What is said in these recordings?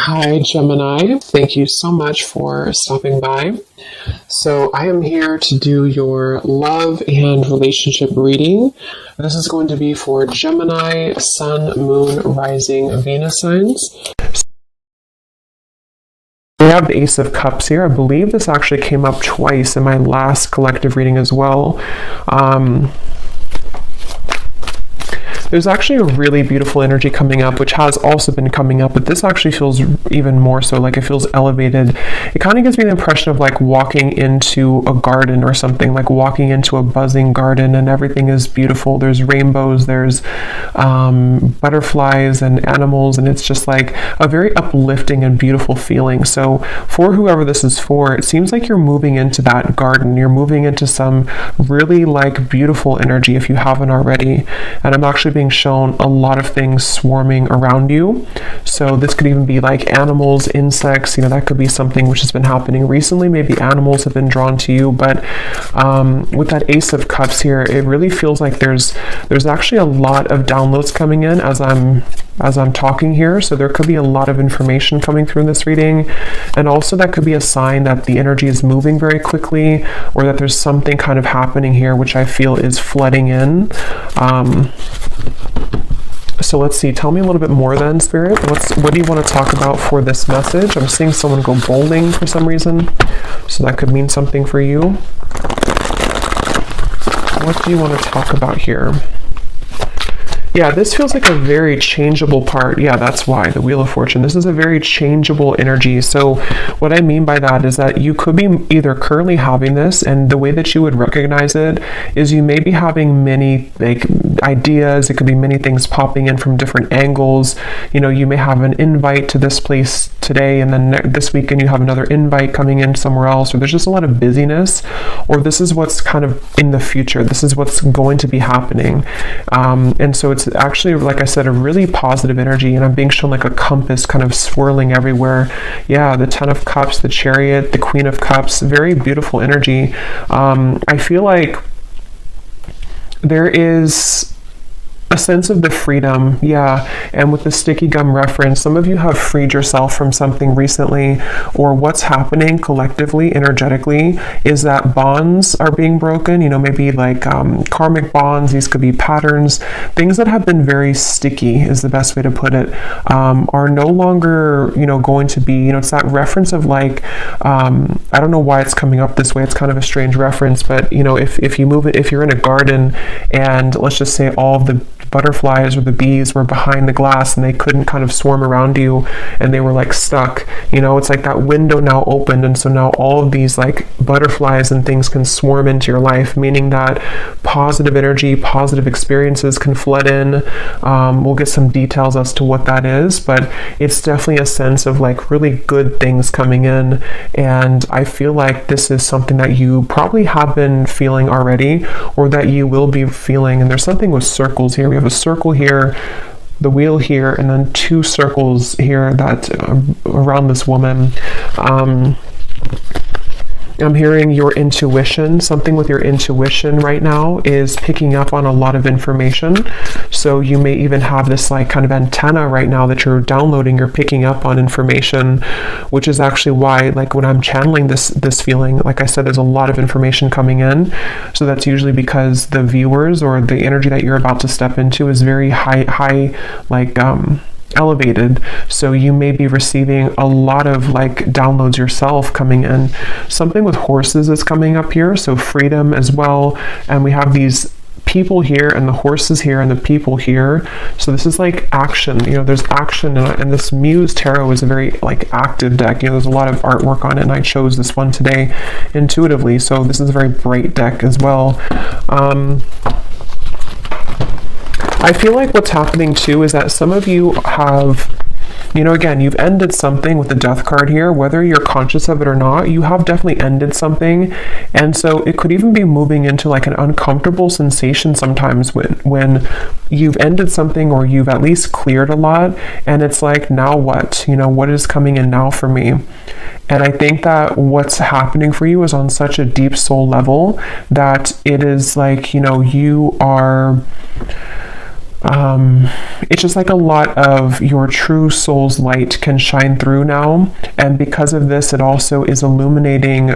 Hi, Gemini. Thank you so much for stopping by. So I am here to do your love and relationship reading. This is going to be for Gemini, Sun, Moon, Rising, Venus signs. We have the Ace of Cups here. I believe this actually came up twice in my last collective reading as well. There's actually a really beautiful energy coming up, which has also been coming up, but this actually feels even more so, like it feels elevated. It kind of gives me the impression of like walking into a garden or something, like walking into a buzzing garden and everything is beautiful. There's rainbows, there's butterflies and animals, and it's just like a very uplifting and beautiful feeling. So for whoever this is for, it seems like you're moving into that garden. You're moving into some really like beautiful energy if you haven't already. And I'm actually being shown a lot of things swarming around you. So this could even be like animals, insects, that could be something which has been happening recently. Maybe animals have been drawn to you, but with that Ace of Cups here, it really feels like there's actually a lot of downloads coming in as I'm talking here. So there could be a lot of information coming through in this reading, and also that could be a sign that the energy is moving very quickly, or that there's something kind of happening here which I feel is flooding in. So let's see, tell me a little bit more then, Spirit. What do you want to talk about for this message? I'm seeing someone go bowling for some reason, so that could mean something for you. What do you want to talk about here? Yeah, this feels like a very changeable part. Yeah, that's why, the Wheel of Fortune. This is a very changeable energy. So what I mean by that is that you could be either currently having this, and the way that you would recognize it is you may be having many like ideas. It could be many things popping in from different angles. You may have an invite to this place today, and then this weekend you have another invite coming in somewhere else, or there's just a lot of busyness, or this is what's kind of in the future. This is what's going to be happening. And so it's actually, like I said, a really positive energy, and I'm being shown like a compass kind of swirling everywhere. Yeah, the Ten of Cups, the Chariot, the Queen of Cups, very beautiful energy. I feel like there is a sense of the freedom, yeah, and with the sticky gum reference, some of you have freed yourself from something recently, or what's happening collectively, energetically, is that bonds are being broken, maybe like karmic bonds. These could be patterns, things that have been very sticky is the best way to put it, are no longer, going to be, it's that reference of like, I don't know why it's coming up this way, it's kind of a strange reference, but if you move it, if you're in a garden and let's just say all of the butterflies or the bees were behind the glass and they couldn't kind of swarm around you and they were like stuck, it's like that window now opened, and so now all of these like butterflies and things can swarm into your life, meaning that positive energy, positive experiences can flood in. We'll get some details as to what that is, but it's definitely a sense of like really good things coming in, and I feel like this is something that you probably have been feeling already, or that you will be feeling. And there's something with circles here. We have a circle here, the wheel here, and then two circles here that around this woman. I'm hearing your intuition. Something with your intuition right now is picking up on a lot of information. So you may even have this like kind of antenna right now that you're downloading, you're picking up on information, which is actually why, like when I'm channeling this feeling, like I said, there's a lot of information coming in. So that's usually because the viewers or the energy that you're about to step into is very high, like, elevated. So you may be receiving a lot of like downloads yourself coming in. Something with horses is coming up here, so freedom as well. And we have these people here and the horses here and the people here. So this is like action, there's action, and this Muse Tarot is a very like active deck. There's a lot of artwork on it, and I chose this one today intuitively. So this is a very bright deck as well. I feel like what's happening too is that some of you have, again, you've ended something with the Death card here, whether you're conscious of it or not. You have definitely ended something, and so it could even be moving into like an uncomfortable sensation sometimes when you've ended something, or you've at least cleared a lot, and it's like, now what? What is coming in now for me? And I think that what's happening for you is on such a deep soul level that it is like, you are it's just like a lot of your true soul's light can shine through now. And because of this, it also is illuminating,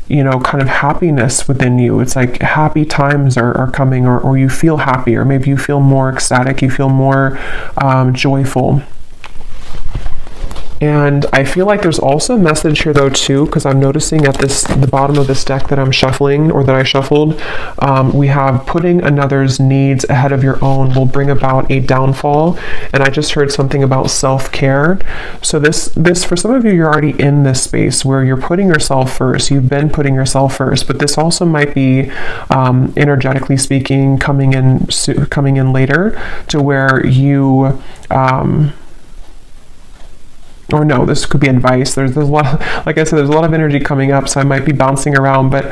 you know, kind of happiness within you. It's like happy times are coming, or you feel happy, or maybe you feel more ecstatic, you feel more joyful. And I feel like there's also a message here though too, because I'm noticing at the bottom of this deck that I'm shuffling, or that I shuffled, we have putting another's needs ahead of your own will bring about a downfall. And I just heard something about self-care. So this for some of you, you're already in this space where you're putting yourself first. You've been putting yourself first, but this also might be energetically speaking coming in later, to where you or no, this could be advice. There's a lot, like I said, there's a lot of energy coming up, so I might be bouncing around, but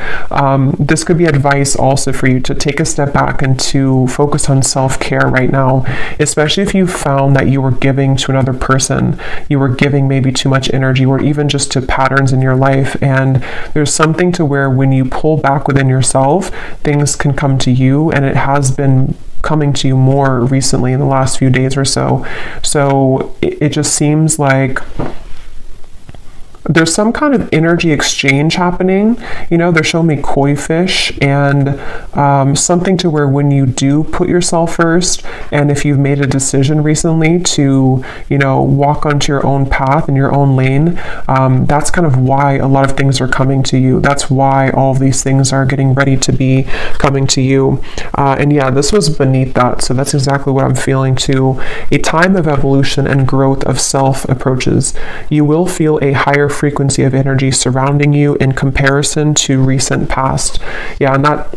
this could be advice also for you to take a step back and to focus on self-care right now, especially if you found that you were giving to another person, you were giving maybe too much energy, or even just to patterns in your life, and there's something to where when you pull back within yourself, things can come to you, and it has been coming to you more recently in the last few days or so. So it just seems like there's some kind of energy exchange happening. You know, they're showing me koi fish, and something to where when you do put yourself first, and if you've made a decision recently to, you know, walk onto your own path in your own lane, that's kind of why a lot of things are coming to you. That's why all of these things are getting ready to be coming to you. And yeah, this was beneath that. So that's exactly what I'm feeling too. A time of evolution and growth of self approaches. You will feel a higher frequency of energy surrounding you in comparison to recent past. Yeah, and that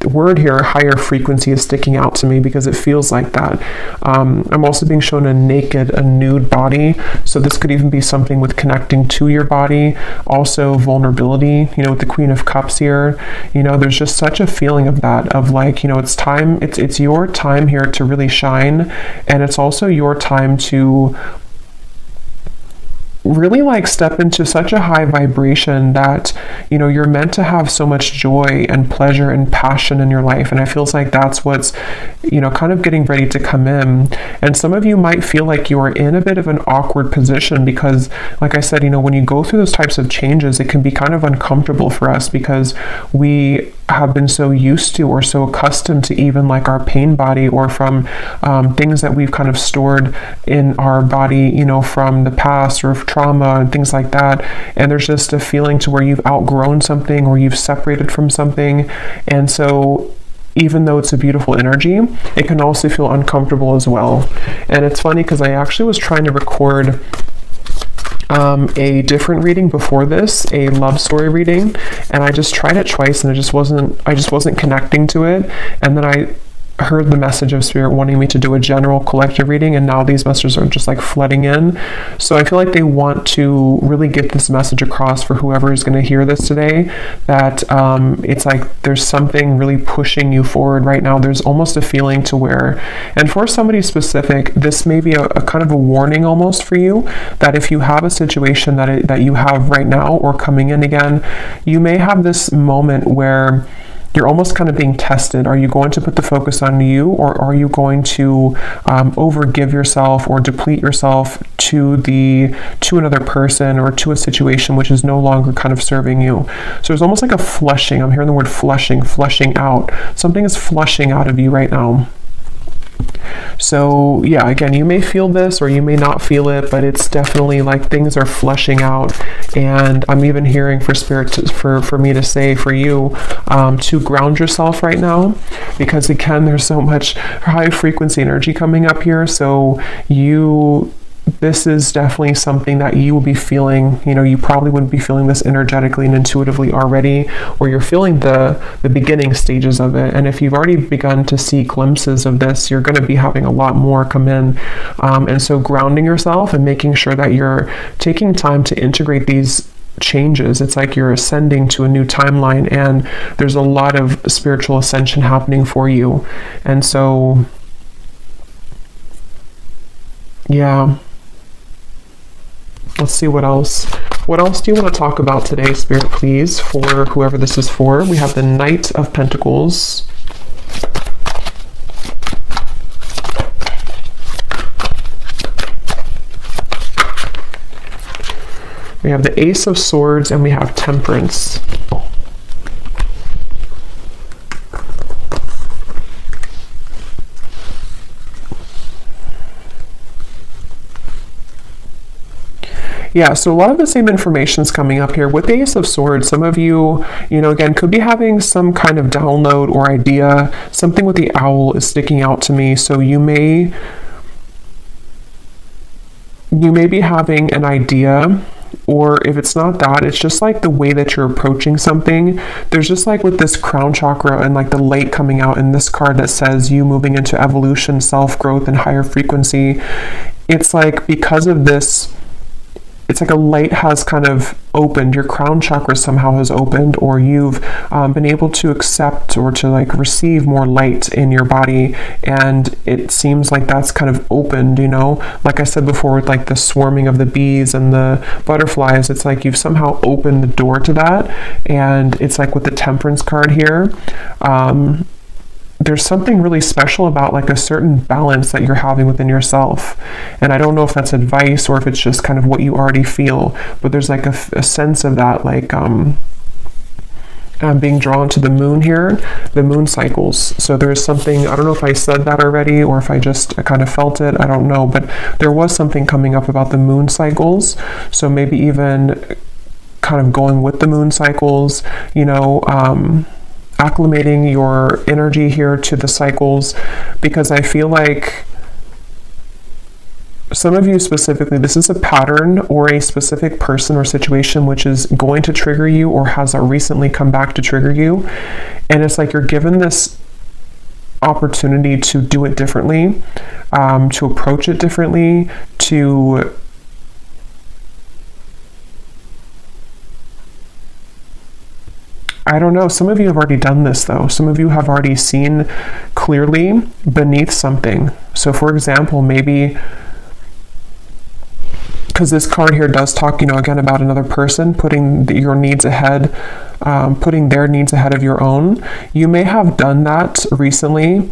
word here, higher frequency, is sticking out to me because it feels like that. I'm also being shown a nude body. So this could even be something with connecting to your body. Also vulnerability, you know, with the Queen of Cups here. You know, there's just such a feeling of that, of like, you know, it's time, it's your time here to really shine. And it's also your time to really like step into such a high vibration that, you know, you're meant to have so much joy and pleasure and passion in your life. And it feels like that's what's, you know, kind of getting ready to come in. And some of you might feel like you are in a bit of an awkward position because, like I said, you know, when you go through those types of changes, it can be kind of uncomfortable for us because we have been so used to or so accustomed to even like our pain body, or from things that we've kind of stored in our body, you know, from the past, or trauma and things like that. And there's just a feeling to where you've outgrown something, or you've separated from something. And so even though it's a beautiful energy, it can also feel uncomfortable as well. And it's funny because I actually was trying to record a different reading before this, a love story reading, and I just tried it twice and I just wasn't connecting to it. And then I heard the message of Spirit wanting me to do a general collective reading, and now these messages are just like flooding in. So I feel like they want to really get this message across for whoever is going to hear this today, that it's like there's something really pushing you forward right now. There's almost a feeling to where, and for somebody specific, this may be a kind of a warning almost for you, that if you have a situation that you have right now or coming in again, you may have this moment where you're almost kind of being tested. Are you going to put the focus on you, or are you going to overgive yourself or deplete yourself to another person or to a situation which is no longer kind of serving you? So there's almost like a flushing. I'm hearing the word flushing out. Something is flushing out of you right now. So yeah, again, you may feel this or you may not feel it, but it's definitely like things are flushing out. And I'm even hearing for Spirit for me to say for you to ground yourself right now, because again, there's so much high frequency energy coming up here. So this is definitely something that you will be feeling. You know, you probably wouldn't be feeling this energetically and intuitively already, or you're feeling the beginning stages of it. And if you've already begun to see glimpses of this, you're going to be having a lot more come in. And so grounding yourself and making sure that you're taking time to integrate these changes. It's like you're ascending to a new timeline, and there's a lot of spiritual ascension happening for you. And so, yeah. Let's see what else. What else do you want to talk about today, Spirit, please, for whoever this is for? We have the Knight of Pentacles. We have the Ace of Swords and we have Temperance. Yeah, so a lot of the same information is coming up here. With the Ace of Swords, some of you, again, could be having some kind of download or idea. Something with the owl is sticking out to me. So you may be having an idea, or if it's not that, it's just like the way that you're approaching something. There's just like with this crown chakra and like the light coming out in this card that says you moving into evolution, self-growth, and higher frequency. It's like because of this, it's like a light has kind of opened, your crown chakra somehow has opened, or you've been able to accept or to like receive more light in your body, and it seems like that's kind of opened, like I said before with like the swarming of the bees and the butterflies. It's like you've somehow opened the door to that, and it's like with the Temperance card here, there's something really special about like a certain balance that you're having within yourself. And I don't know if that's advice or if it's just kind of what you already feel, but there's like a sense of that, like I'm being drawn to the moon here, the moon cycles. So there's something, I don't know if I said that already or if I kind of felt it, I don't know, but there was something coming up about the moon cycles. So maybe even kind of going with the moon cycles, acclimating your energy here to the cycles, because I feel like some of you specifically, this is a pattern or a specific person or situation which is going to trigger you or has recently come back to trigger you. And it's like you're given this opportunity to do it differently, to approach it differently, to I don't know, some of you have already done this though. Some of you have already seen clearly beneath something. So for example, maybe, because this card here does talk, again about another person putting your needs ahead, putting their needs ahead of your own. You may have done that recently,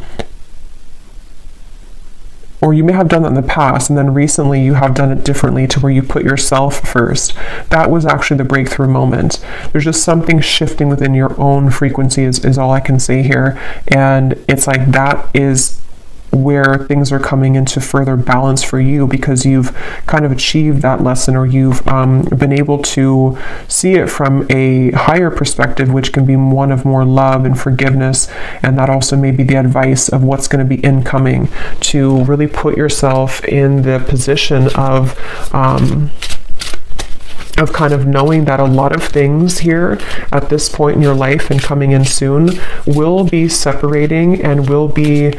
or you may have done that in the past, and then recently you have done it differently to where you put yourself first. That was actually the breakthrough moment. There's just something shifting within your own frequency is all I can say here. And it's like that is where things are coming into further balance for you, because you've kind of achieved that lesson, or you've been able to see it from a higher perspective, which can be one of more love and forgiveness. And that also may be the advice of what's going to be incoming, to really put yourself in the position of kind of knowing that a lot of things here at this point in your life and coming in soon will be separating and will be,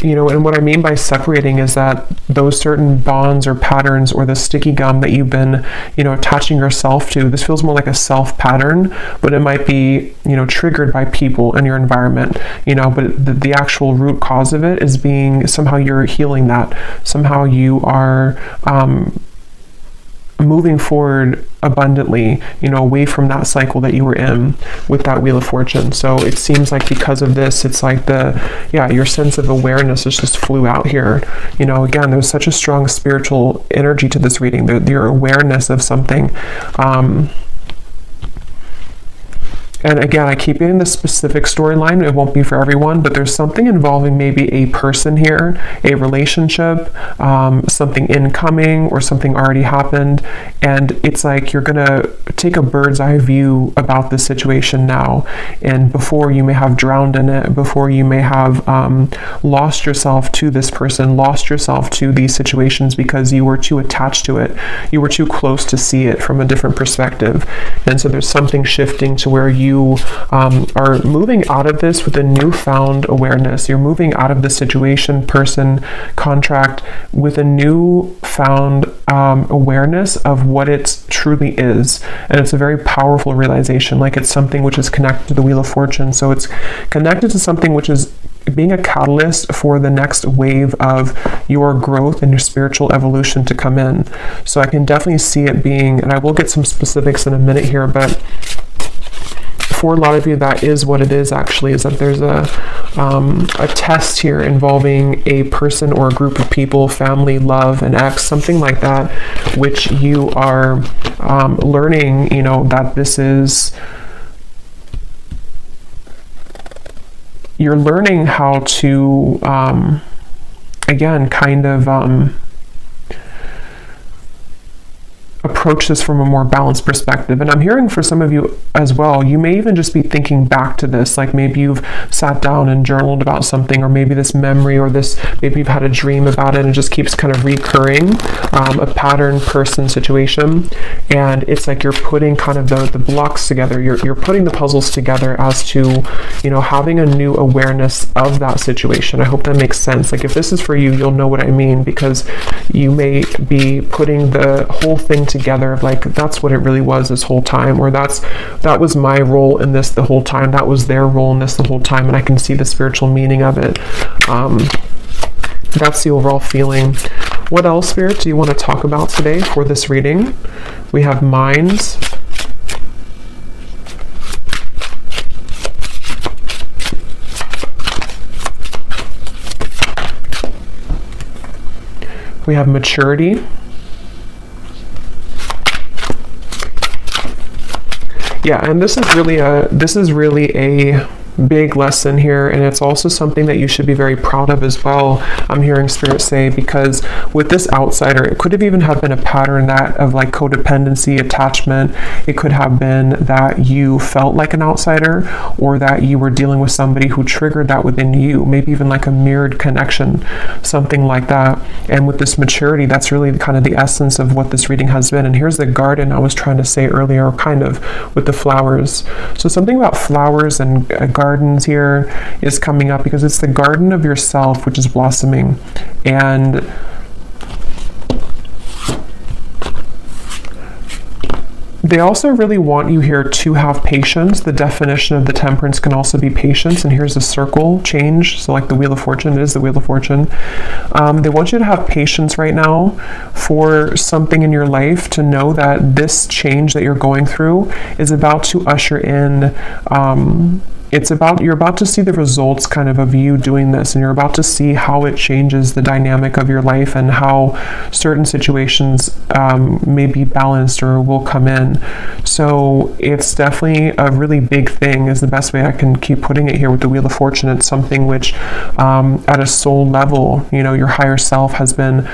and what I mean by separating is that those certain bonds or patterns or the sticky gum that you've been, attaching yourself to, this feels more like a self pattern, but it might be, triggered by people in your environment, but the actual root cause of it is being somehow you're healing that. Somehow you are, moving forward abundantly, away from that cycle that you were in with that Wheel of Fortune. So it seems like because of this, it's like your sense of awareness just flew out here. Again, there's such a strong spiritual energy to this reading, your awareness of something. And again, I keep getting the specific storyline. It won't be for everyone, but there's something involving maybe a person here, a relationship, something incoming, or something already happened. And it's like you're going to take a bird's eye view about the situation now. And before you may have drowned in it, before you may have lost yourself to this person, lost yourself to these situations because you were too attached to it. You were too close to see it from a different perspective. And so there's something shifting to where you are moving out of this with a newfound awareness. You're moving out of the situation, person, contract with a newfound awareness of what it truly is. And it's a very powerful realization, like it's something which is connected to the Wheel of Fortune. So it's connected to something which is being a catalyst for the next wave of your growth and your spiritual evolution to come in. So I can definitely see it being, and I will get some specifics in a minute here, but for a lot of you, that is what it is actually, is that there's a test here involving a person or a group of people, family, love, an ex, something like that, which you are learning, you know, that this is, you're learning how to, again, kind of approach this from a more balanced perspective. And I'm hearing for some of you as well, you may even just be thinking back to this, like maybe you've sat down and journaled about something, or maybe this memory, or this, maybe you've had a dream about it and it just keeps kind of recurring, a pattern, person, situation. And it's like you're putting kind of the blocks together, you're putting the puzzles together as to, you know, having a new awareness of that situation. I hope that makes sense. Like if this is for you, you'll know what I mean, because you may be putting the whole thing together of like, that's what it really was this whole time, or that was my role in this the whole time, that was their role in this the whole time, and I can see the spiritual meaning of it. That's the overall feeling. What else, Spirit, do you want to talk about today for this reading? We have minds. We have maturity. Yeah, and this is really a big lesson here, and it's also something that you should be very proud of as well. I'm hearing Spirit say, because with this outsider, it could have even have been a pattern that of like codependency, attachment. It could have been that you felt like an outsider, or that you were dealing with somebody who triggered that within you, maybe even like a mirrored connection, something like that. And with this maturity, that's really kind of the essence of what this reading has been. And here's the garden I was trying to say earlier, kind of with the flowers. So something about flowers and gardens here is coming up, because it's the garden of yourself which is blossoming. And they also really want you here to have patience. The definition of the temperance can also be patience. And here's a circle change. So like the Wheel of Fortune, it is the Wheel of Fortune. They want you to have patience right now for something in your life, to know that this change that you're going through is about to usher in, you're about to see the results kind of you doing this, and you're about to see how it changes the dynamic of your life, and how certain situations may be balanced or will come in. So it's definitely a really big thing, is the best way I can keep putting it here with the Wheel of Fortune. It's something which at a soul level, you know, your higher self has been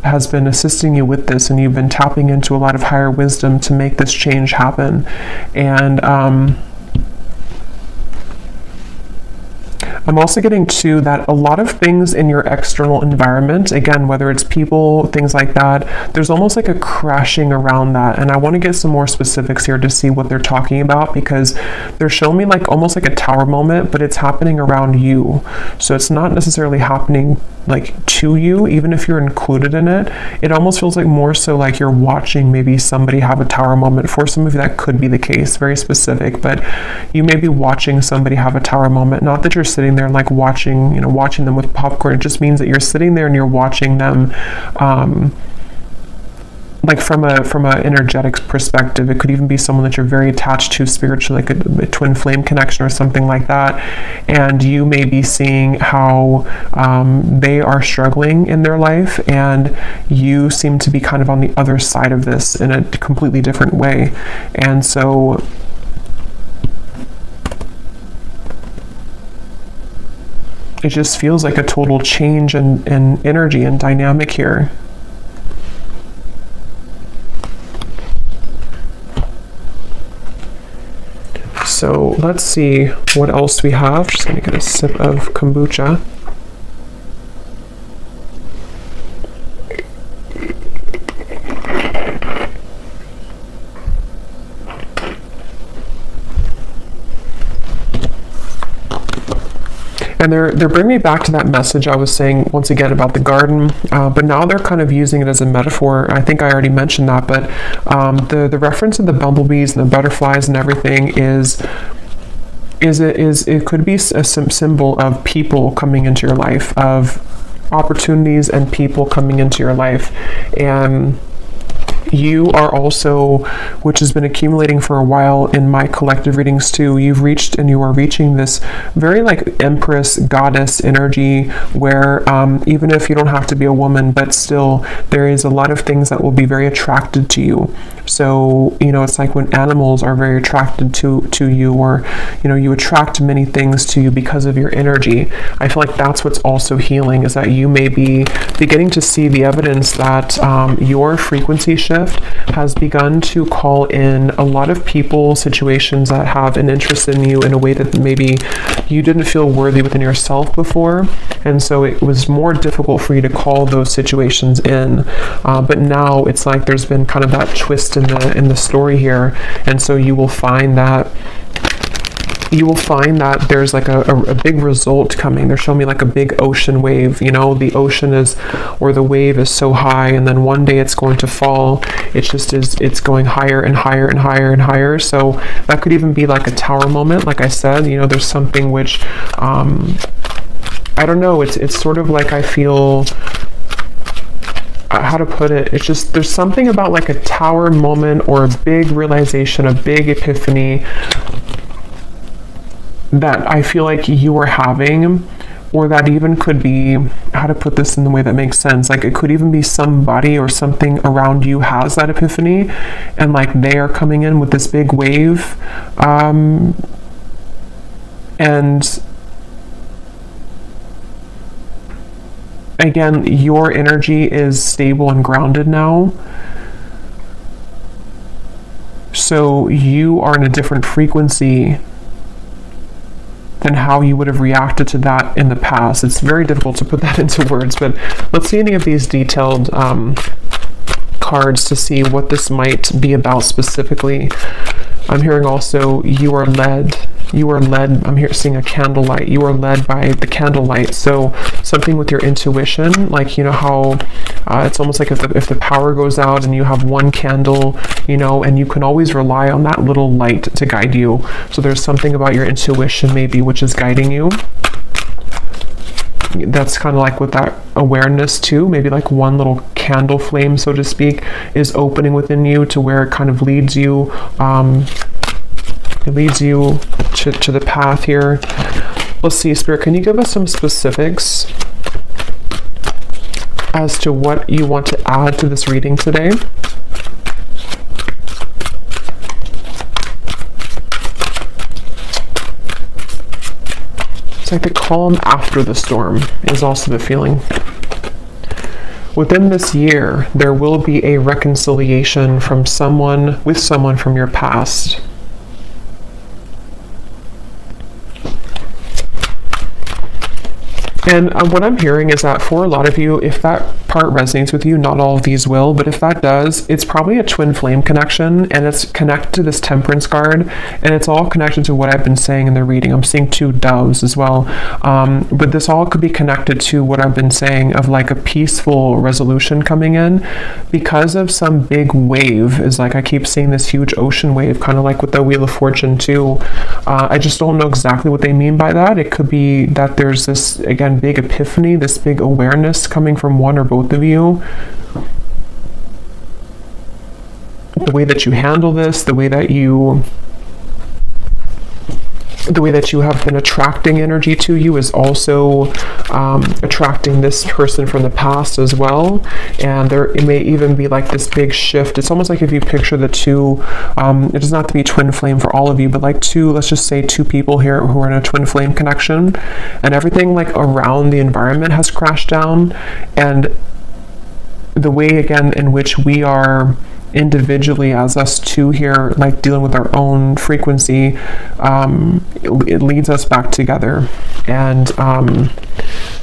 assisting you with this, and you've been tapping into a lot of higher wisdom to make this change happen. And I'm also getting to that a lot of things in your external environment, again, whether it's people, things like that, there's almost like a crashing around that. And I want to get some more specifics here to see what they're talking about, because they're showing me like almost like a tower moment, but it's happening around you. So it's not necessarily happening like to you, even if you're included in it. It almost feels like more so like you're watching maybe somebody have a tower moment. For some of you, that could be the case, very specific, but you may be watching somebody have a tower moment. Not that you're sitting there like watching them with popcorn. It just means that you're sitting there and you're watching them, like from a energetics perspective. It could even be someone that you're very attached to spiritually, like a twin flame connection or something like that. And you may be seeing how they are struggling in their life, and you seem to be kind of on the other side of this in a completely different way. And so it just feels like a total change in energy and dynamic here. So let's see what else we have. Just gonna get a sip of kombucha. And they're bringing me back to that message I was saying once again about the garden, but now they're kind of using it as a metaphor. I think I already mentioned that, but the reference of the bumblebees and the butterflies and everything it could be a symbol of people coming into your life, of opportunities and people coming into your life. And you are also, which has been accumulating for a while in my collective readings too, you've reached and you are reaching this very like empress goddess energy where even if you don't have to be a woman, but still there is a lot of things that will be very attracted to you. So, you know, it's like when animals are very attracted to you, or, you know, you attract many things to you because of your energy. I feel like that's what's also healing, is that you may be beginning to see the evidence that your frequency shift has begun to call in a lot of people, situations that have an interest in you in a way that maybe you didn't feel worthy within yourself before. And so it was more difficult for you to call those situations in. But now it's like there's been kind of that twist in the story here. And so you will find that there's like a big result coming. They're showing me like a big ocean wave. You know, the ocean is, or the wave is so high, and then one day it's going to fall. It just is, it's going higher and higher and higher and higher. So that could even be like a tower moment. Like I said, you know, there's something which, I don't know, it's sort of like I feel, how to put it, it's just, there's something about like a tower moment or a big realization, a big epiphany that I feel like you are having, or that even could be, how to put this in the way that makes sense, like it could even be somebody or something around you has that epiphany, and like they are coming in with this big wave, and again, your energy is stable and grounded now. So you are in a different frequency than how you would have reacted to that in the past. It's very difficult to put that into words, but let's see any of these detailed cards to see what this might be about specifically. I'm hearing also you are led, I'm here seeing a candlelight. You are led by the candlelight. So something with your intuition, like, you know how it's almost like if the power goes out and you have one candle, you know, and you can always rely on that little light to guide you. So there's something about your intuition maybe which is guiding you. That's kind of like with that awareness too, maybe like one little candle flame, so to speak, is opening within you to where it kind of leads you, to the path here. Let's see, Spirit, can you give us some specifics as to what you want to add to this reading today? It's like the calm after the storm is also the feeling. Within this year, there will be a reconciliation from someone from your past. And what I'm hearing is that for a lot of you, if that part resonates with you, not all of these will, but if that does, it's probably a twin flame connection, and it's connected to this temperance card, and it's all connected to what I've been saying in the reading. I'm seeing two doves as well, but this all could be connected to what I've been saying of like a peaceful resolution coming in because of some big wave. Is like I keep seeing this huge ocean wave, kind of like with the Wheel of Fortune too. I just don't know exactly what they mean by that. It could be that there's this, again, big epiphany, this big awareness coming from one or both of you. The way that you handle this, the way that you have been attracting energy to you is also attracting this person from the past as well. And it may even be like this big shift. It's almost like if you picture the two, it doesn't have to be twin flame for all of you, but like two, let's just say two people here who are in a twin flame connection, and everything like around the environment has crashed down. And the way, again, in which we are individually as us two here, like dealing with our own frequency, it leads us back together. And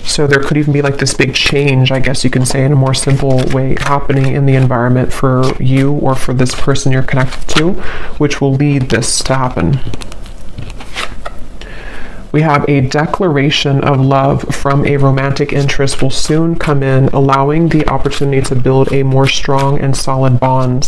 so there could even be like this big change, I guess you can say, in a more simple way, happening in the environment for you or for this person you're connected to, which will lead this to happen. We have a declaration of love from a romantic interest will soon come in, allowing the opportunity to build a more strong and solid bond.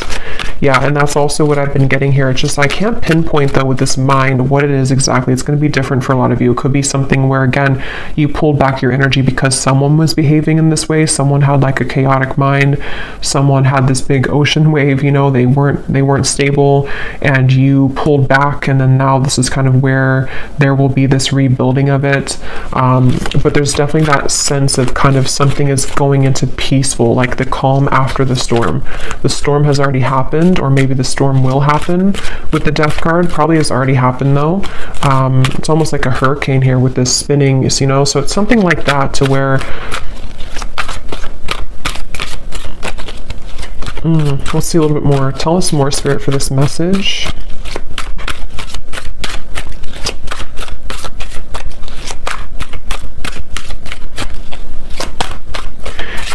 Yeah, and that's also what I've been getting here. It's just I can't pinpoint though with this mind what it is exactly. It's going to be different for a lot of you. It could be something where, again, you pulled back your energy because someone was behaving in this way. Someone had like a chaotic mind. Someone had this big ocean wave, you know, they weren't stable, and you pulled back, and then now this is kind of where there will be this rebuilding of it. But there's definitely that sense of kind of something is going into peaceful, like the calm after the storm. The storm has already happened, or maybe the storm will happen with the Death card. Probably has already happened though. It's almost like a hurricane here with this spinning, you know, so it's something like that to where let's see a little bit more. Tell us more, Spirit, for this message.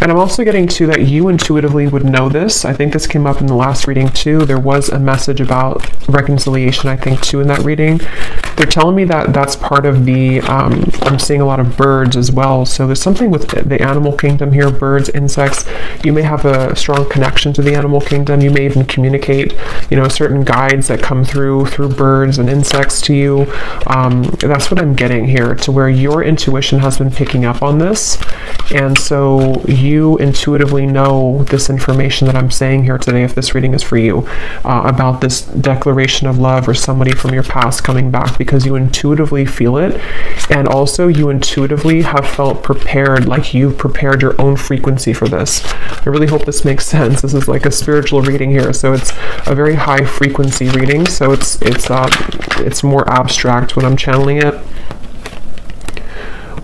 And I'm also getting to that you intuitively would know this. I think this came up in the last reading too. There was a message about reconciliation, I think, too, in that reading. They're telling me that that's part of the, I'm seeing a lot of birds as well. So there's something with the animal kingdom here, birds, insects. You may have a strong connection to the animal kingdom. You may even communicate, you know, certain guides that come through birds and insects to you. That's what I'm getting here, to where your intuition has been picking up on this. And so you intuitively know this information that I'm saying here today, if this reading is for you, about this declaration of love or somebody from your past coming back, because you intuitively feel it. And also you intuitively have felt prepared, like you've prepared your own frequency for this. I really hope this makes sense. This is like a spiritual reading here, so it's a very high frequency reading, so it's more abstract when I'm channeling it.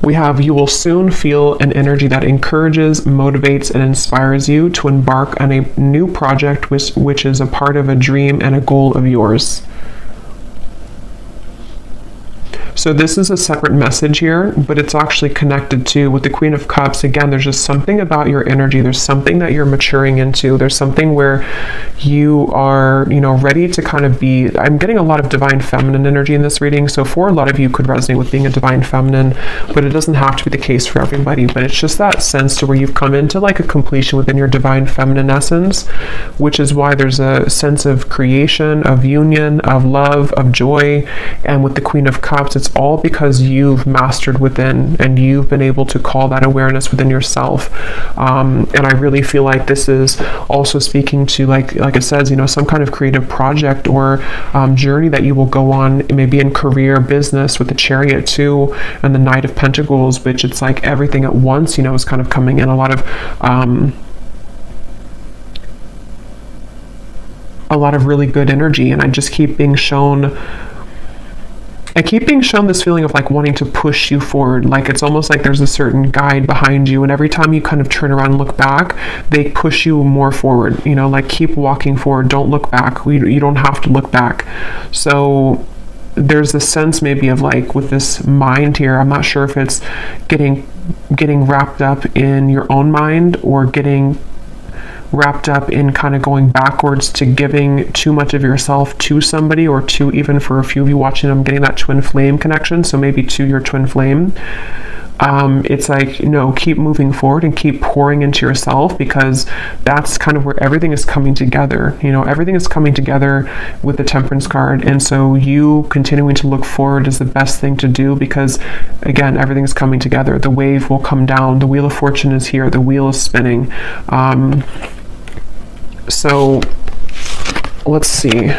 We have, you will soon feel an energy that encourages, motivates, and inspires you to embark on a new project which is a part of a dream and a goal of yours. So this is a separate message here, but it's actually connected to with the Queen of Cups. Again, there's just something about your energy. There's something that you're maturing into. There's something where you are, you know, ready to kind of be, I'm getting a lot of divine feminine energy in this reading. So for a lot of you could resonate with being a divine feminine, but it doesn't have to be the case for everybody. But it's just that sense to where you've come into like a completion within your divine feminine essence, which is why there's a sense of creation, of union, of love, of joy. And with the Queen of Cups, it's all because you've mastered within and you've been able to call that awareness within yourself. And I really feel like this is also speaking to, like it says, you know, some kind of creative project or journey that you will go on, maybe in career, business, with the Chariot too, and the Knight of Pentacles, which it's like everything at once, you know, is kind of coming in. A lot of really good energy, and I just keep being shown this feeling of like wanting to push you forward. Like it's almost like there's a certain guide behind you, and every time you kind of turn around and look back, they push you more forward, you know, like keep walking forward, don't look back. You don't have to look back. So there's this sense maybe of like with this mind here, I'm not sure if it's getting wrapped up in your own mind or getting wrapped up in kind of going backwards to giving too much of yourself to somebody, or to, even for a few of you watching, I'm getting that twin flame connection, so maybe to your twin flame. It's like, you know, keep moving forward and keep pouring into yourself, because that's kind of where everything is coming together. You know, everything is coming together with the Temperance card, and so you continuing to look forward is the best thing to do, because again, everything is coming together. The wave will come down, the Wheel of Fortune is here, the wheel is spinning. So let's see.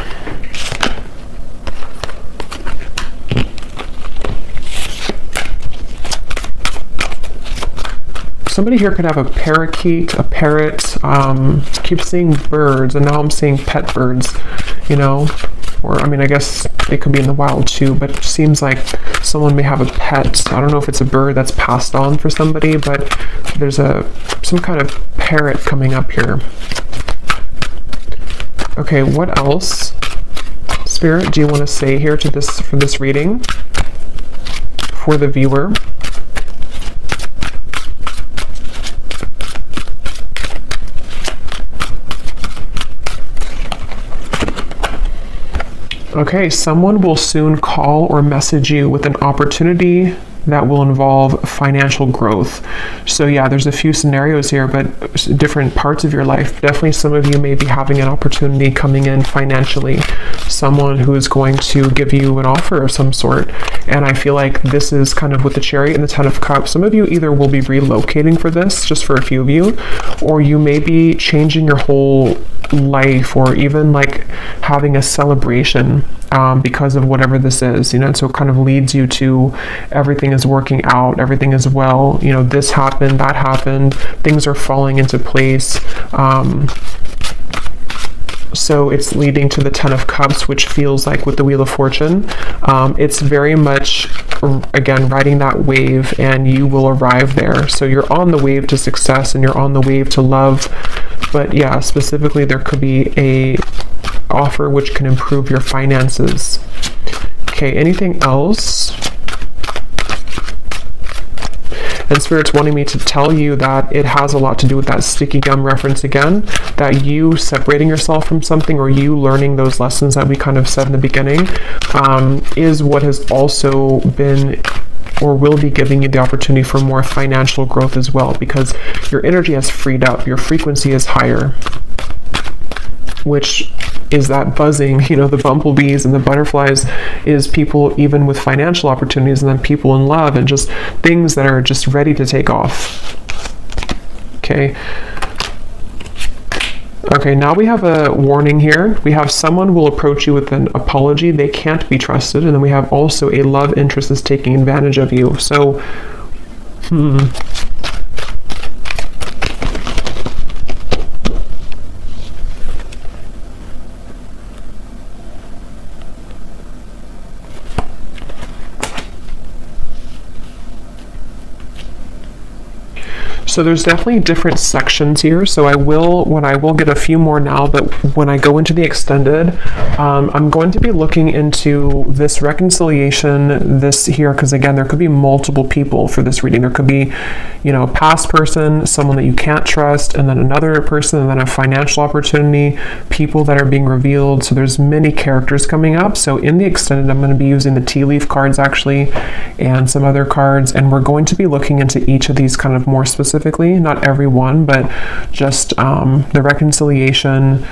Somebody here could have a parakeet, a parrot. Keep seeing birds, and now I'm seeing pet birds, you know, or I mean, I guess it could be in the wild too, but it seems like someone may have a pet. I don't know if it's a bird that's passed on for somebody, but there's some kind of parrot coming up here. Okay, what else, Spirit, do you want to say here to this, for this reading for the viewer? Okay, someone will soon call or message you with an opportunity that will involve financial growth. So yeah, there's a few scenarios here, but different parts of your life. Definitely some of you may be having an opportunity coming in financially, someone who is going to give you an offer of some sort. And I feel like this is kind of with the Chariot and the Ten of Cups. Some of you either will be relocating for this, just for a few of you, or you may be changing your whole life, or even like having a celebration because of whatever this is, and so it kind of leads you to everything is working out, everything is well, this happened, that happened, things are falling into place. So it's leading to the Ten of Cups, which feels like with the Wheel of Fortune, it's very much, again, riding that wave, and you will arrive there. So you're on the wave to success, and you're on the wave to love. But yeah, specifically, there could be a offer which can improve your finances. Okay, anything else? And Spirit's wanting me to tell you that it has a lot to do with that sticky gum reference again, that you separating yourself from something, or you learning those lessons that we kind of said in the beginning, is what has also been or will be giving you the opportunity for more financial growth as well, because your energy has freed up, your frequency is higher, which is that buzzing, the bumblebees and the butterflies, is people even with financial opportunities, and then people in love, and just things that are just ready to take off. Okay, now we have a warning here. We have someone will approach you with an apology. They can't be trusted. And then we have also a love interest is taking advantage of you. So, So there's definitely different sections here. So I will get a few more now, but when I go into the extended, I'm going to be looking into this reconciliation, this here, because again, there could be multiple people for this reading. There could be, a past person, someone that you can't trust, and then another person, and then a financial opportunity, people that are being revealed. So there's many characters coming up. So in the extended, I'm going to be using the tea leaf cards actually, and some other cards, and we're going to be looking into each of these kind of more specifically, not every one, but just the reconciliation,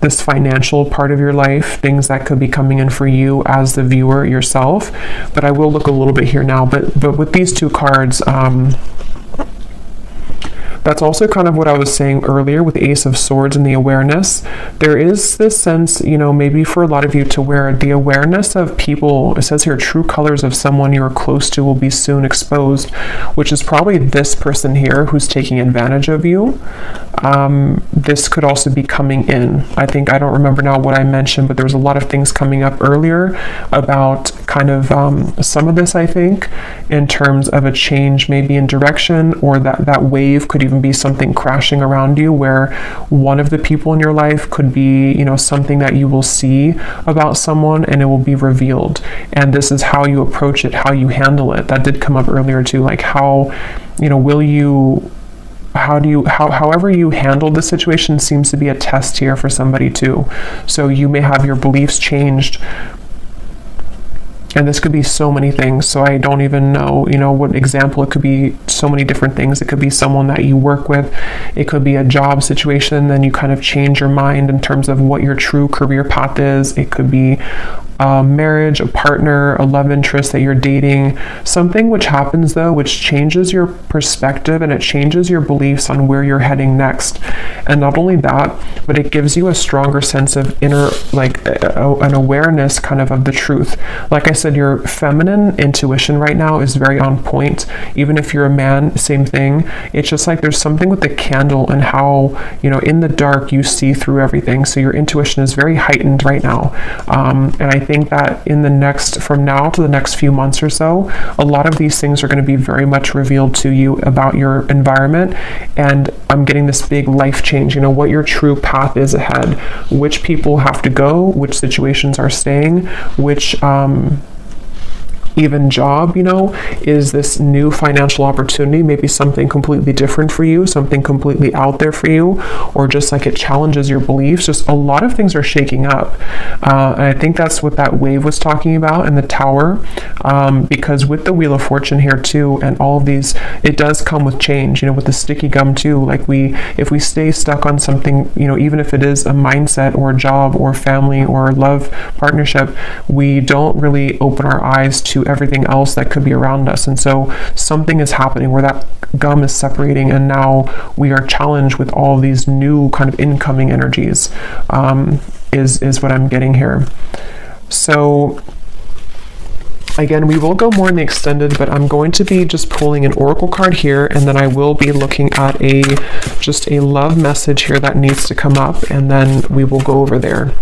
this financial part of your life, things that could be coming in for you as the viewer yourself. But I will look a little bit here now, but with these two cards, that's also kind of what I was saying earlier with the Ace of Swords and the awareness. There is this sense, maybe for a lot of you, to where the awareness of people, it says here, true colors of someone you are close to will be soon exposed, which is probably this person here who's taking advantage of you. This could also be coming in. I don't remember now what I mentioned, but there was a lot of things coming up earlier about kind of some of this, I think, in terms of a change maybe in direction, or that wave could even be something crashing around you, where one of the people in your life could be, something that you will see about someone and it will be revealed. And this is how you approach it, how you handle it. That did come up earlier too, like however you handle the situation seems to be a test here for somebody too. So you may have your beliefs changed, and this could be so many things. So I don't even know, what example. It could be so many different things. It could be someone that you work with. It could be a job situation. Then you kind of change your mind in terms of what your true career path is. It could be a marriage, a partner, a love interest that you're dating. Something which happens though, which changes your perspective, and it changes your beliefs on where you're heading next. And not only that, but it gives you a stronger sense of inner, an awareness kind of the truth. Like I said, your feminine intuition right now is very on point. Even if you're a man, same thing. It's just like there's something with the candle and how, in the dark you see through everything. So your intuition is very heightened right now. And I think that from now to the next few months or so, a lot of these things are going to be very much revealed to you about your environment. And I'm getting this big life change, what your true path is ahead, which people have to go, which situations are staying, which even job, you know, is this new financial opportunity, maybe something completely different for you, something completely out there for you, or just like it challenges your beliefs. Just a lot of things are shaking up. And I think that's what that wave was talking about in the Tower, because with the Wheel of Fortune here too, and all of these, it does come with change, you know, with the sticky gum too. Like if we stay stuck on something, you know, even if it is a mindset or a job or family or love partnership, we don't really open our eyes to everything else that could be around us. And so something is happening where that gum is separating, and now we are challenged with all these new kind of incoming energies, is what I'm getting here. So again, we will go more in the extended, but I'm going to be just pulling an oracle card here, and then I will be looking at just a love message here that needs to come up, and then we will go over there.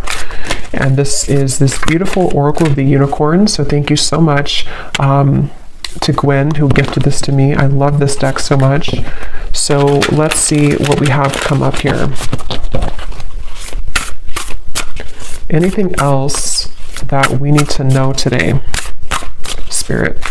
And this is this beautiful Oracle of the Unicorn. So thank you so much to Gwen, who gifted this to me. I love this deck so much. So let's see what we have come up here. Anything else that we need to know today, Spirit?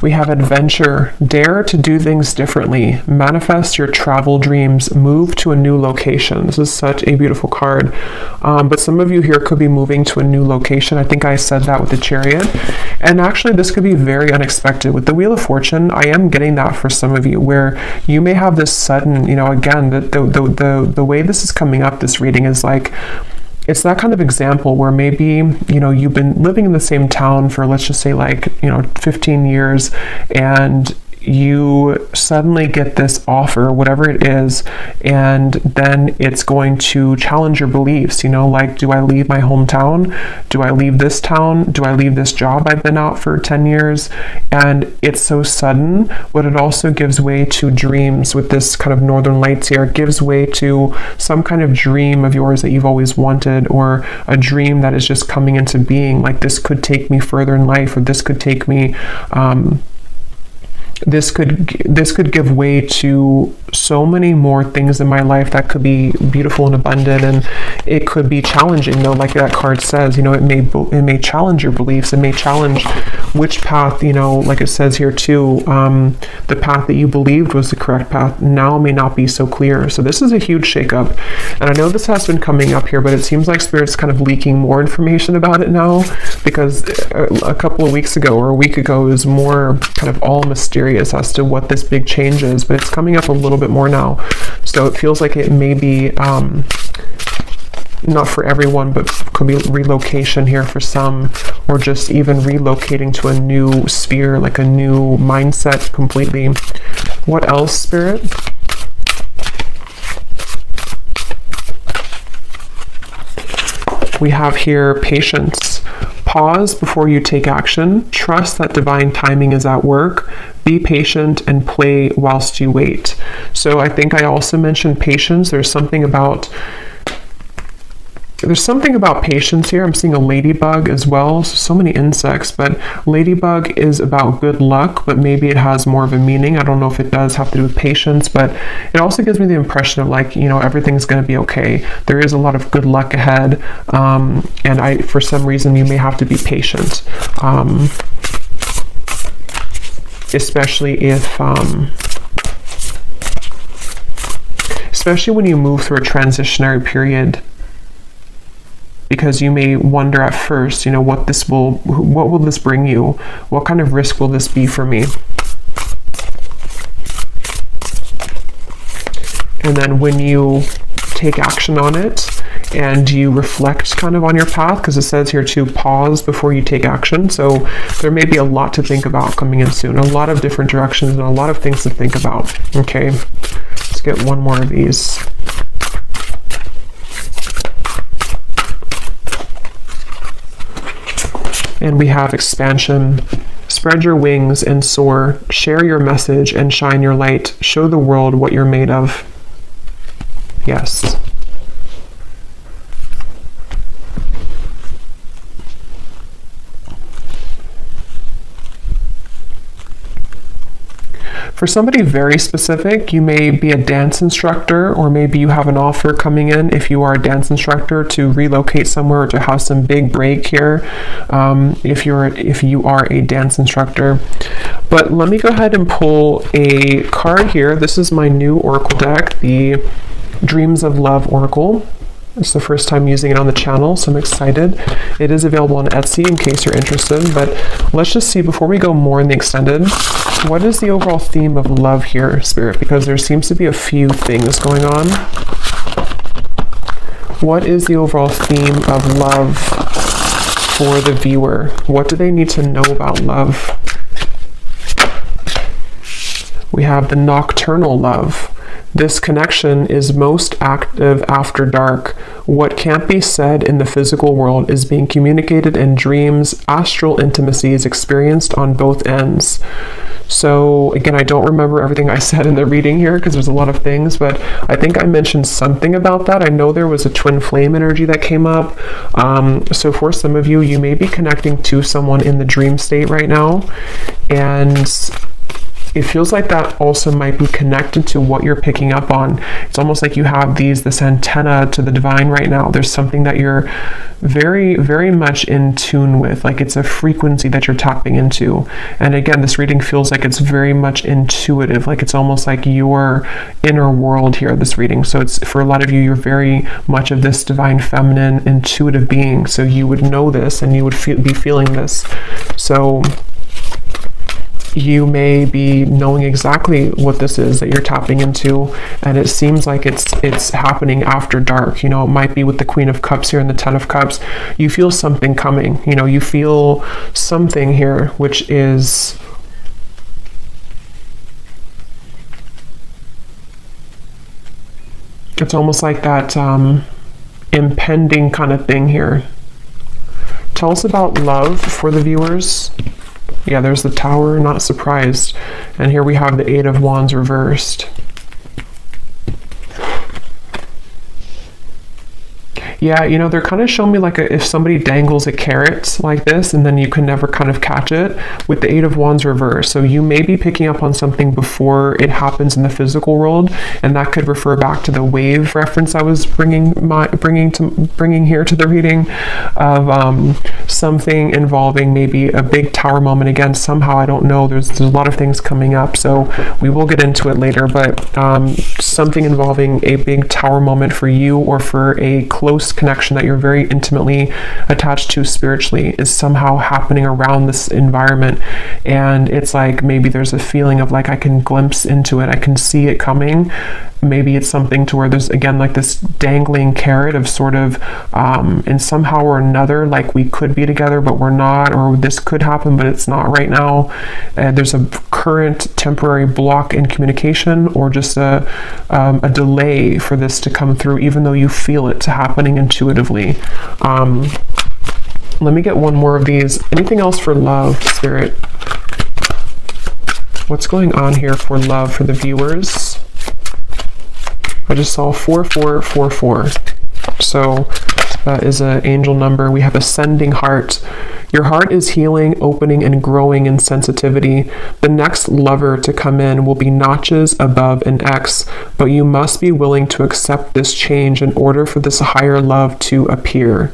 We have adventure. Dare to do things differently. Manifest your travel dreams. Move to a new location. This is such a beautiful card. But some of you here could be moving to a new location. I think I said that with the Chariot. And actually, this could be very unexpected. With the Wheel of Fortune, I am getting that for some of you, where you may have this sudden, you know, again, the way this is coming up, this reading is like, it's that kind of example where maybe, you know, you've been living in the same town for, let's just say, like, you know, 15 years, and you suddenly get this offer, whatever it is, and then it's going to challenge your beliefs, you know, like, do I leave my hometown? Do I leave this town? Do I leave this job I've been out for 10 years? And it's so sudden, but it also gives way to dreams with this kind of Northern Lights here. It gives way to some kind of dream of yours that you've always wanted, or a dream that is just coming into being, like, this could take me further in life, or this could take me, this could give way to so many more things in my life that could be beautiful and abundant, and it could be challenging, though, like that card says, you know, it may challenge your beliefs. It may challenge which path, you know, like it says here too, the path that you believed was the correct path now may not be so clear. So this is a huge shakeup, and I know this has been coming up here, but it seems like Spirit's kind of leaking more information about it now, because a couple of weeks ago or a week ago it was more kind of all mysterious as to what this big change is, but it's coming up a little bit more now. So it feels like it may be not for everyone, but could be relocation here for some, or just even relocating to a new sphere, like a new mindset completely. What else, Spirit? We have here patience. Pause before you take action. Trust that divine timing is at work. Be patient and play whilst you wait. So I think I also mentioned patience. There's something about patience here. I'm seeing a ladybug as well. So many insects, but ladybug is about good luck, but maybe it has more of a meaning. I don't know if it does have to do with patience, but it also gives me the impression of, like, you know, everything's going to be okay. There is a lot of good luck ahead, and for some reason, you may have to be patient, especially when you move through a transitionary period. Because you may wonder at first, you know, what will this bring you? What kind of risk will this be for me? And then when you take action on it and you reflect kind of on your path, because it says here to pause before you take action. So there may be a lot to think about coming in soon, a lot of different directions and a lot of things to think about. Okay, let's get one more of these. And we have expansion. Spread your wings and soar. Share your message and shine your light. Show the world what you're made of. Yes. For somebody very specific, you may be a dance instructor, or maybe you have an offer coming in if you are a dance instructor to relocate somewhere or to have some big break here, if you are a dance instructor. But let me go ahead and pull a card here. This is my new oracle deck, the Dreams of Love Oracle. It's the first time using it on the channel, so I'm excited. It is available on Etsy in case you're interested, but let's just see, before we go more in the extended, what is the overall theme of love here, Spirit? Because there seems to be a few things going on. What is the overall theme of love for the viewer? What do they need to know about love? We have the nocturnal love. This connection is most active after dark. What can't be said in the physical world is being communicated in dreams. Astral intimacy is experienced on both ends. So again, I don't remember everything I said in the reading here because there's a lot of things, but I think I mentioned something about that. I know there was a twin flame energy that came up. So for some of you, you may be connecting to someone in the dream state right now, and it feels like that also might be connected to what you're picking up on. It's almost like you have this antenna to the divine right now. There's something that you're very, very much in tune with. Like it's a frequency that you're tapping into. And again, this reading feels like it's very much intuitive. Like it's almost like your inner world here, this reading. So it's, for a lot of you, you're very much of this divine feminine intuitive being. So you would know this and you would be feeling this. So you may be knowing exactly what this is that you're tapping into, and it seems like it's happening after dark. You know, it might be with the Queen of Cups here and the Ten of Cups. You feel something coming. You know, you feel something here, which is it's almost like that impending kind of thing here. Tell us about love for the viewers. Yeah, there's the Tower, not surprised. And here we have the Eight of Wands reversed. Yeah, you know, they're kind of showing me like if somebody dangles a carrot like this and then you can never kind of catch it with the Eight of Wands reverse. So you may be picking up on something before it happens in the physical world, and that could refer back to the wave reference I was bringing here to the reading of something involving maybe a big tower moment. Again, somehow, I don't know, there's a lot of things coming up, so we will get into it later, but something involving a big tower moment for you or for a close connection that you're very intimately attached to spiritually is somehow happening around this environment. And it's like maybe there's a feeling of like I can glimpse into it, I can see it coming. Maybe it's something to where there's again like this dangling carrot of sort of and somehow or another like we could be together but we're not, or this could happen but it's not right now. There's a current temporary block in communication, or just a delay for this to come through, even though you feel it happening intuitively. Let me get one more of these. Anything else for love, Spirit? What's going on here for love for the viewers? I just saw 4444. So that is an angel number. We have ascending heart. Your heart is healing, opening, and growing in sensitivity. The next lover to come in will be notches above an X, but you must be willing to accept this change in order for this higher love to appear.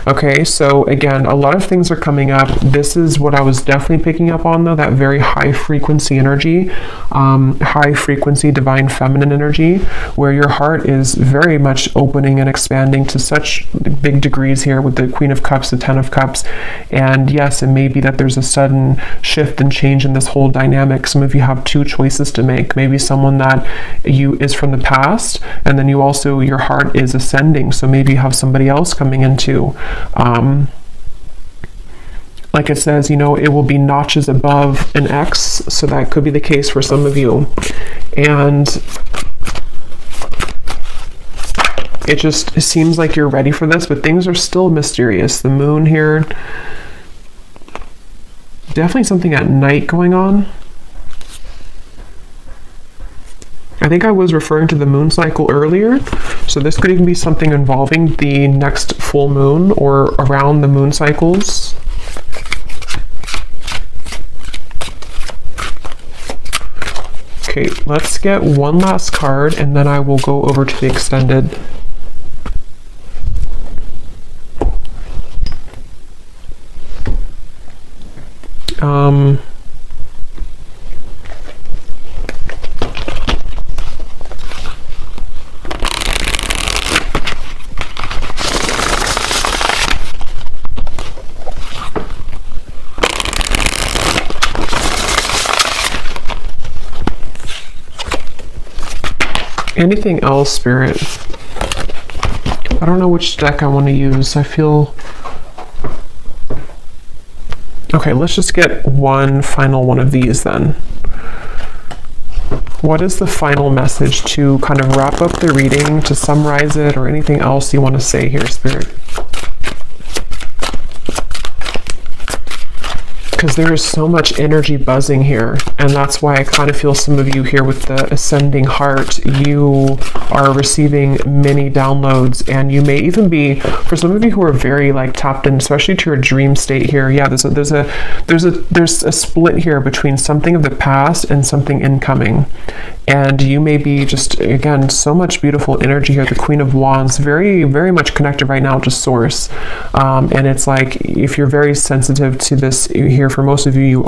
Okay, so again, a lot of things are coming up. This is what I was definitely picking up on, though, that very high frequency energy, high frequency divine feminine energy, where your heart is very much opening and expanding to such big degrees here with the Queen of Cups, the Ten of Cups. And yes, it may be that there's a sudden shift and change in this whole dynamic. Some of you have two choices to make. Maybe someone that you is from the past, and then you also, your heart is ascending. So maybe you have somebody else coming into, like it says, you know, it will be notches above an X. So that could be the case for some of you. And it just seems like you're ready for this, but things are still mysterious. The moon here, definitely something at night going on. I think I was referring to the moon cycle earlier, so this could even be something involving the next full moon or around the moon cycles. Okay, let's get one last card and then I will go over to the extended. Anything else, Spirit? I don't know which deck I want to use. I feel... Okay, let's just get one final one of these then. What is the final message to kind of wrap up the reading, to summarize it, or anything else you want to say here, Spirit? Because there is so much energy buzzing here, and that's why I kind of feel some of you here with the ascending heart, you are receiving many downloads, and you may even be, for some of you who are very like tapped in, especially to your dream state here. Yeah, there's a split here between something of the past and something incoming, and you may be just, again, so much beautiful energy here. The Queen of Wands, very, very much connected right now to source, and it's like, if you're very sensitive to this here, for most of you,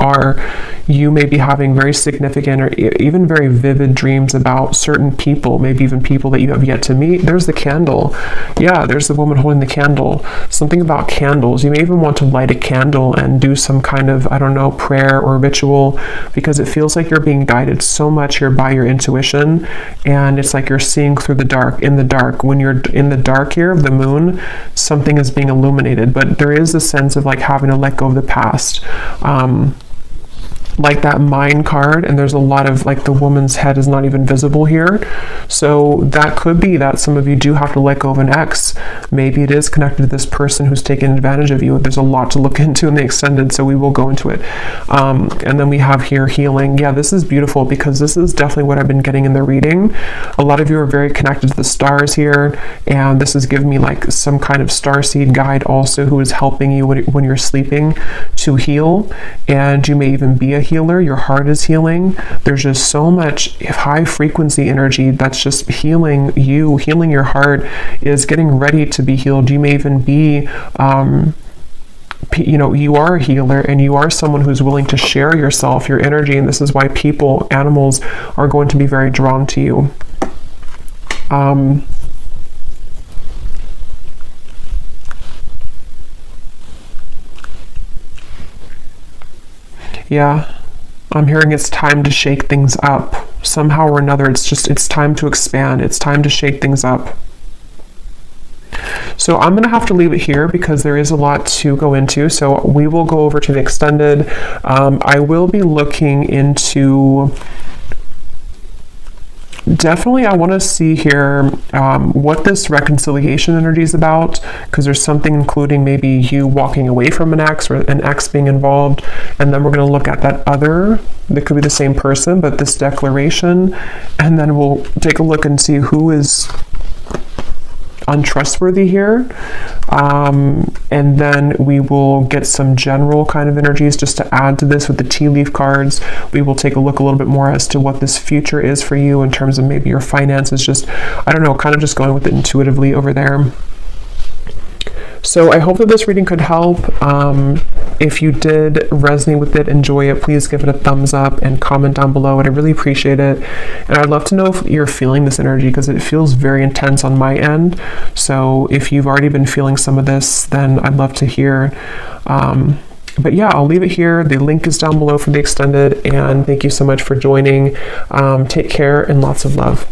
you may be having very significant or even very vivid dreams about certain people, maybe even people that you have yet to meet. There's the candle. Yeah, there's the woman holding the candle. Something about candles. You may even want to light a candle and do some kind of, I don't know, prayer or ritual, because it feels like you're being guided so much here by your intuition, and it's like you're seeing through the dark, in the dark. When you're in the dark here of the moon, something is being illuminated, but there is a sense of like having to let go of the past. Like that Mind card, and there's a lot of like the woman's head is not even visible here, so that could be that some of you do have to let go of an ex. Maybe it is connected to this person who's taken advantage of you. There's a lot to look into in the extended, so we will go into it. And then we have here healing. Yeah, this is beautiful, because this is definitely what I've been getting in the reading. A lot of you are very connected to the stars here, and this is giving me like some kind of starseed guide also, who is helping you when you're sleeping to heal, and you may even be a healer. Your heart is healing. There's just so much high frequency energy that's just healing you. Healing your heart is getting ready to be healed. You may even be you know, you are a healer, and you are someone who's willing to share yourself, your energy, and this is why people, animals, are going to be very drawn to you. Yeah, I'm hearing it's time to shake things up. Somehow or another, it's time to expand. It's time to shake things up. So I'm going to have to leave it here, because there is a lot to go into. So we will go over to the extended. I will be looking into... Definitely, I want to see here what this reconciliation energy is about, because there's something including maybe you walking away from an ex, or an ex being involved, and then we're going to look at that other, that could be the same person, but this declaration, and then we'll take a look and see who is untrustworthy here, and then we will get some general kind of energies just to add to this with the tea leaf cards. We will take a look a little bit more as to what this future is for you in terms of maybe your finances, just, I don't know, kind of just going with it intuitively over there. So I hope that this reading could help. If you did resonate with it, enjoy it, please give it a thumbs up and comment down below. I'd really appreciate it. And I'd love to know if you're feeling this energy, because it feels very intense on my end. So if you've already been feeling some of this, then I'd love to hear. But yeah, I'll leave it here. The link is down below for the extended, and thank you so much for joining. Take care and lots of love.